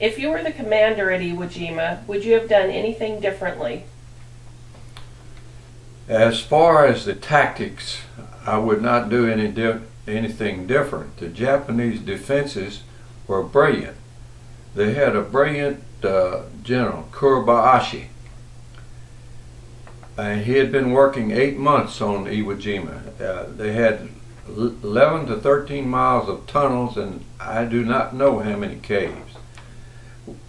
If you were the commander at Iwo Jima, would you have done anything differently? As far as the tactics, I would not do anything different. The Japanese defenses were brilliant. They had a brilliant general, Kuribayashi, and he had been working 8 months on Iwo Jima. They had 11 to 13 miles of tunnels, and I do not know how many caves.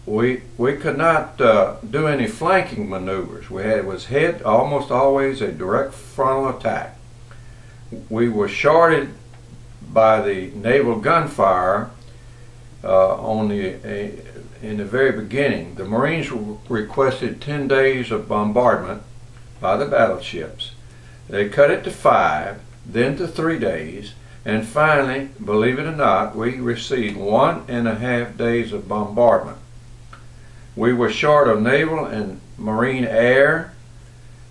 We could not do any flanking maneuvers. It was almost always a direct frontal attack. We were shorted by the naval gunfire in the very beginning. The Marines requested 10 days of bombardment by the battleships. They cut it to 5, then to 3 days, and finally, believe it or not, we received 1.5 days of bombardment. We were short of naval and marine air.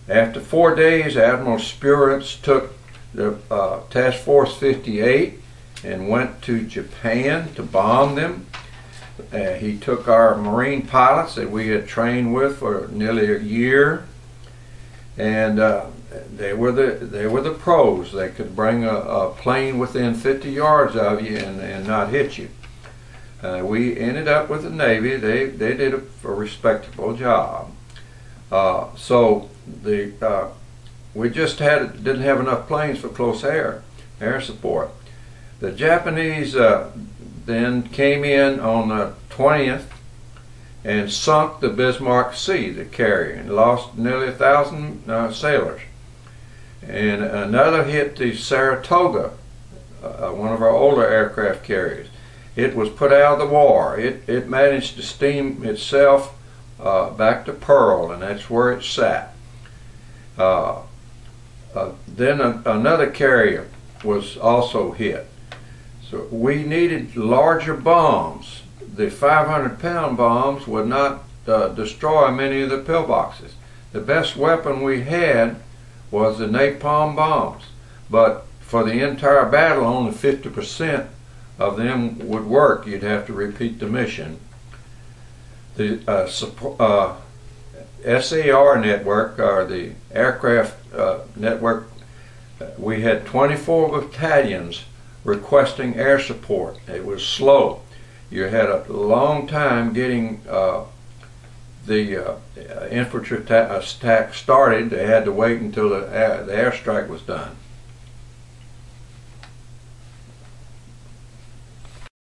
After 4 days, Admiral Spruance took the Task Force 58 and went to Japan to bomb them. He took our Marine pilots that we had trained with for nearly a year, and they were the pros. They could bring a plane within 50 yards of you and not hit you. We ended up with the Navy. They did a respectable job. We just didn't have enough planes for close air support. The Japanese then came in on the 20th and sunk the Bismarck Sea, the carrier, and lost nearly 1,000 sailors. And another hit the Saratoga, one of our older aircraft carriers. It was put out of the war. It managed to steam itself back to Pearl, and that's where it sat. Then another carrier was also hit. So we needed larger bombs. The 500-pound bombs would not destroy many of the pillboxes. The best weapon we had was the napalm bombs, but for the entire battle, only 50% of them would work. You'd have to repeat the mission. The SAR network, or the aircraft network, we had 24 battalions requesting air support. It was slow. You had a long time getting the infantry attack started. They had to wait until the airstrike was done.